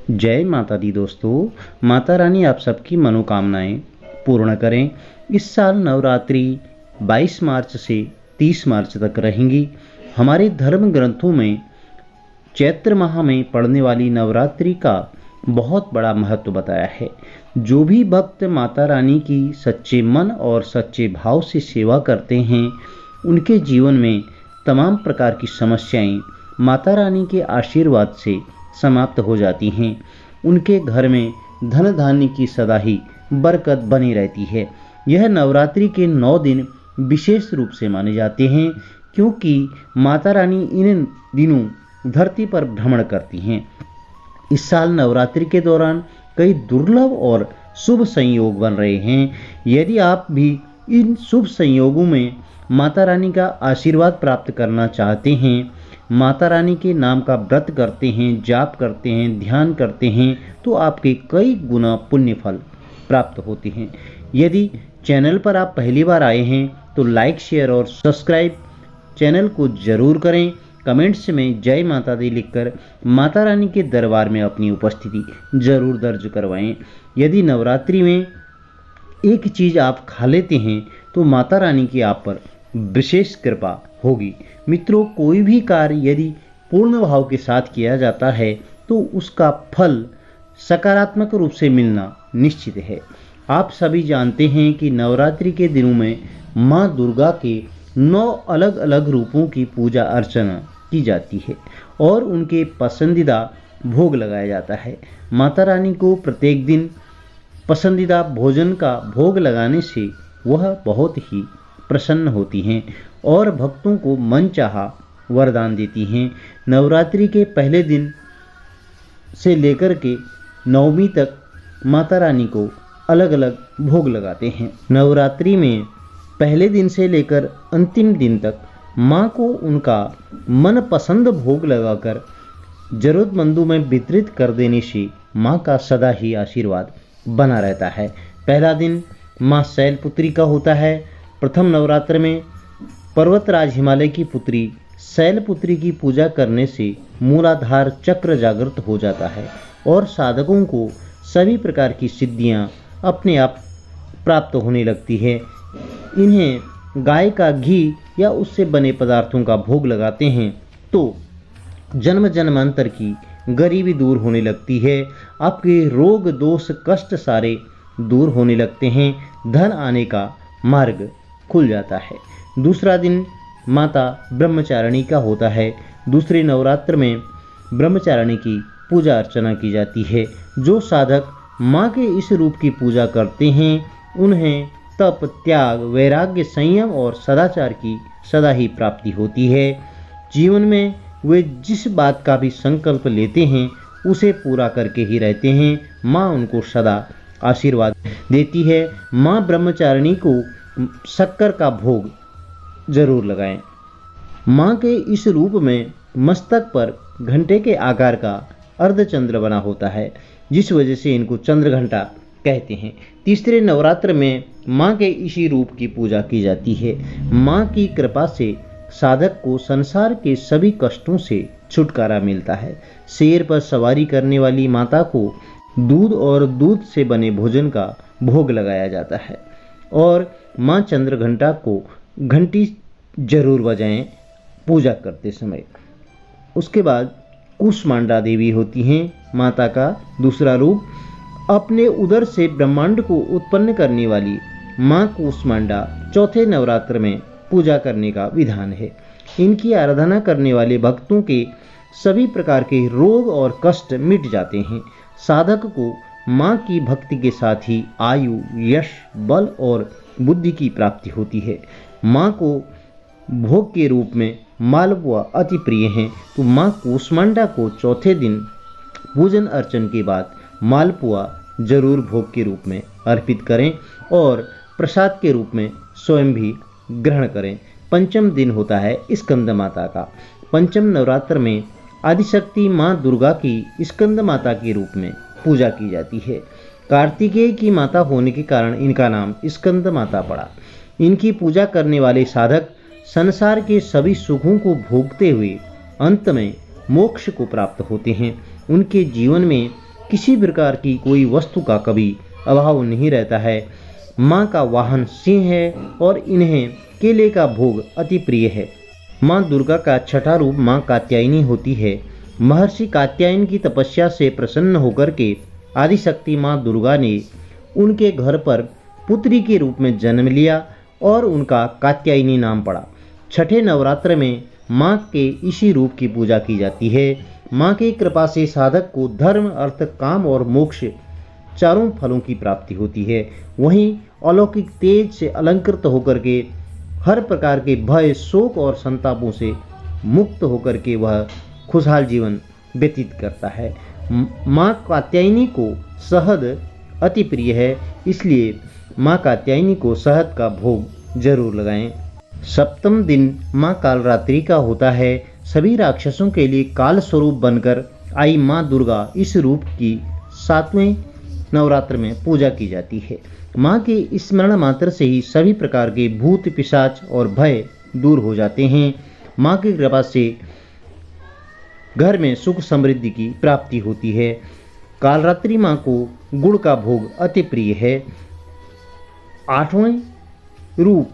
जय माता दी दोस्तों। माता रानी आप सबकी मनोकामनाएं पूर्ण करें। इस साल नवरात्रि 22 मार्च से 30 मार्च तक रहेंगी। हमारे धर्म ग्रंथों में चैत्र माह में पड़ने वाली नवरात्रि का बहुत बड़ा महत्व बताया है। जो भी भक्त माता रानी की सच्चे मन और सच्चे भाव से सेवा करते हैं, उनके जीवन में तमाम प्रकार की समस्याएं माता रानी के आशीर्वाद से समाप्त हो जाती हैं। उनके घर में धन धान्य की सदा ही बरकत बनी रहती है। यह नवरात्रि के 9 दिन विशेष रूप से माने जाते हैं, क्योंकि माता रानी इन दिनों धरती पर भ्रमण करती हैं। इस साल नवरात्रि के दौरान कई दुर्लभ और शुभ संयोग बन रहे हैं। यदि आप भी इन शुभ संयोगों में माता रानी का आशीर्वाद प्राप्त करना चाहते हैं, माता रानी के नाम का व्रत करते हैं, जाप करते हैं, ध्यान करते हैं, तो आपके कई गुना पुण्य फल प्राप्त होते हैं। यदि चैनल पर आप पहली बार आए हैं तो लाइक, शेयर और सब्सक्राइब चैनल को जरूर करें। कमेंट्स में जय माता दी लिखकर माता रानी के दरबार में अपनी उपस्थिति जरूर दर्ज करवाएं। यदि नवरात्रि में एक चीज़ आप खा लेते हैं तो माता रानी की आप पर विशेष कृपा होगी। मित्रों, कोई भी कार्य यदि पूर्ण भाव के साथ किया जाता है तो उसका फल सकारात्मक रूप से मिलना निश्चित है। आप सभी जानते हैं कि नवरात्रि के दिनों में माँ दुर्गा के 9 अलग अलग रूपों की पूजा अर्चना की जाती है और उनके पसंदीदा भोग लगाया जाता है। माता रानी को प्रत्येक दिन पसंदीदा भोजन का भोग लगाने से वह बहुत ही प्रसन्न होती हैं और भक्तों को मनचाहा वरदान देती हैं। नवरात्रि के पहले दिन से लेकर के 9वीं तक माता रानी को अलग अलग भोग लगाते हैं। नवरात्रि में पहले दिन से लेकर अंतिम दिन तक माँ को उनका मनपसंद भोग लगाकर जरूरतमंदों में वितरित कर देने से माँ का सदा ही आशीर्वाद बना रहता है। पहला दिन माँ शैलपुत्री का होता है। प्रथम नवरात्र में पर्वतराज हिमालय की पुत्री शैलपुत्री की पूजा करने से मूलाधार चक्र जागृत हो जाता है और साधकों को सभी प्रकार की सिद्धियां अपने आप प्राप्त होने लगती है। इन्हें गाय का घी या उससे बने पदार्थों का भोग लगाते हैं तो जन्म जन्मांतर की गरीबी दूर होने लगती है। आपके रोग दोष कष्ट सारे दूर होने लगते हैं। धन आने का मार्ग खुल जाता है। दूसरा दिन माता ब्रह्मचारिणी का होता है। दूसरे नवरात्र में ब्रह्मचारिणी की पूजा अर्चना की जाती है। जो साधक माँ के इस रूप की पूजा करते हैं उन्हें तप, त्याग, वैराग्य, संयम और सदाचार की सदा ही प्राप्ति होती है। जीवन में वे जिस बात का भी संकल्प लेते हैं उसे पूरा करके ही रहते हैं। माँ उनको सदा आशीर्वाद देती है। माँ ब्रह्मचारिणी को शक्कर का भोग जरूर लगाएं। माँ के इस रूप में मस्तक पर घंटे के आकार का अर्धचंद्र बना होता है, जिस वजह से इनको चंद्र घंटा कहते हैं। तीसरे नवरात्र में माँ के इसी रूप की पूजा की जाती है। माँ की कृपा से साधक को संसार के सभी कष्टों से छुटकारा मिलता है। शेर पर सवारी करने वाली माता को दूध और दूध से बने भोजन का भोग लगाया जाता है और माँ चंद्रघंटा को घंटी जरूर बजाएं पूजा करते समय। उसके बाद कुष्मांडा देवी होती हैं माता का दूसरा रूप। अपने उदर से ब्रह्मांड को उत्पन्न करने वाली माँ कुष्मांडा चौथे नवरात्र में पूजा करने का विधान है। इनकी आराधना करने वाले भक्तों के सभी प्रकार के रोग और कष्ट मिट जाते हैं। साधक को माँ की भक्ति के साथ ही आयु, यश, बल और बुद्धि की प्राप्ति होती है। माँ को भोग के रूप में मालपुआ अति प्रिय हैं, तो माँ कुष्मांडा को चौथे दिन पूजन अर्चन के बाद मालपुआ जरूर भोग के रूप में अर्पित करें और प्रसाद के रूप में स्वयं भी ग्रहण करें। पंचम दिन होता है स्कंद माता का। पंचम नवरात्र में आदिशक्ति माँ दुर्गा की स्कंद माता के रूप में पूजा की जाती है। कार्तिकेय की माता होने के कारण इनका नाम स्कंद माता पड़ा। इनकी पूजा करने वाले साधक संसार के सभी सुखों को भोगते हुए अंत में मोक्ष को प्राप्त होते हैं। उनके जीवन में किसी प्रकार की कोई वस्तु का कभी अभाव नहीं रहता है। माँ का वाहन सिंह है और इन्हें केले का भोग अति प्रिय है। माँ दुर्गा का छठा रूप माँ कात्यायनी होती है। महर्षि कात्यायन की तपस्या से प्रसन्न होकर के आदिशक्ति माँ दुर्गा ने उनके घर पर पुत्री के रूप में जन्म लिया और उनका कात्यायनी नाम पड़ा। छठे नवरात्र में माँ के इसी रूप की पूजा की जाती है। माँ की कृपा से साधक को धर्म, अर्थ, काम और मोक्ष चारों फलों की प्राप्ति होती है। वहीं अलौकिक तेज से अलंकृत होकर के हर प्रकार के भय, शोक और संतापों से मुक्त होकर के वह खुशहाल जीवन व्यतीत करता है। माँ कात्यायनी को शहद अति प्रिय है, इसलिए माँ कात्यायनी को शहद का भोग जरूर लगाएं। सप्तम दिन माँ कालरात्रि का होता है। सभी राक्षसों के लिए काल स्वरूप बनकर आई माँ दुर्गा इस रूप की 7वें नवरात्र में पूजा की जाती है। माँ के स्मरण मात्र से ही सभी प्रकार के भूत, पिशाच और भय दूर हो जाते हैं। माँ की कृपा से घर में सुख समृद्धि की प्राप्ति होती है। कालरात्रि माँ को गुड़ का भोग अति प्रिय है। 8वें रूप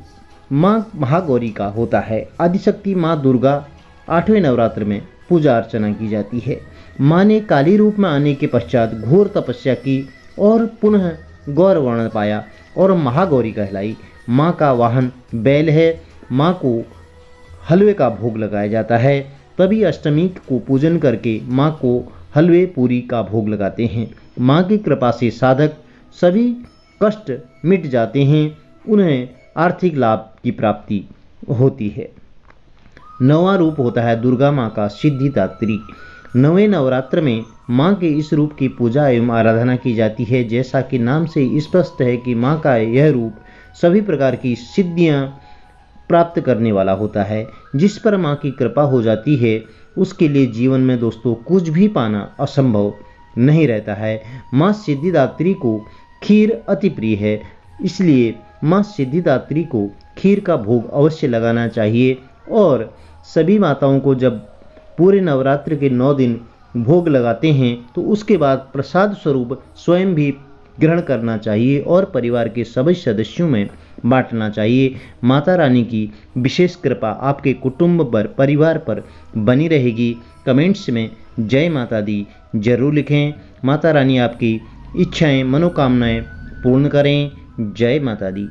माँ महागौरी का होता है। आदिशक्ति माँ दुर्गा 8वें नवरात्र में पूजा अर्चना की जाती है। माँ ने काली रूप में आने के पश्चात घोर तपस्या की और पुनः गौर वर्ण पाया और महागौरी कहलाई। माँ का वाहन बैल है। माँ को हलवे का भोग लगाया जाता है। तभी अष्टमी को पूजन करके माँ को हलवे पूरी का भोग लगाते हैं। माँ की कृपा से साधक सभी कष्ट मिट जाते हैं, उन्हें आर्थिक लाभ की प्राप्ति होती है। 9वां रूप होता है दुर्गा माँ का सिद्धिदात्री। 9वें नवरात्र में माँ के इस रूप की पूजा एवं आराधना की जाती है। जैसा कि नाम से स्पष्ट है कि माँ का यह रूप सभी प्रकार की सिद्धियाँ प्राप्त करने वाला होता है। जिस पर माँ की कृपा हो जाती है उसके लिए जीवन में दोस्तों कुछ भी पाना असंभव नहीं रहता है। माँ सिद्धिदात्री को खीर अति प्रिय है, इसलिए माँ सिद्धिदात्री को खीर का भोग अवश्य लगाना चाहिए। और सभी माताओं को जब पूरे नवरात्र के 9 दिन भोग लगाते हैं तो उसके बाद प्रसाद स्वरूप स्वयं भी ग्रहण करना चाहिए और परिवार के सभी सदस्यों में बांटना चाहिए। माता रानी की विशेष कृपा आपके कुटुंब पर, परिवार पर बनी रहेगी। कमेंट्स में जय माता दी जरूर लिखें। माता रानी आपकी इच्छाएं, मनोकामनाएं पूर्ण करें। जय माता दी।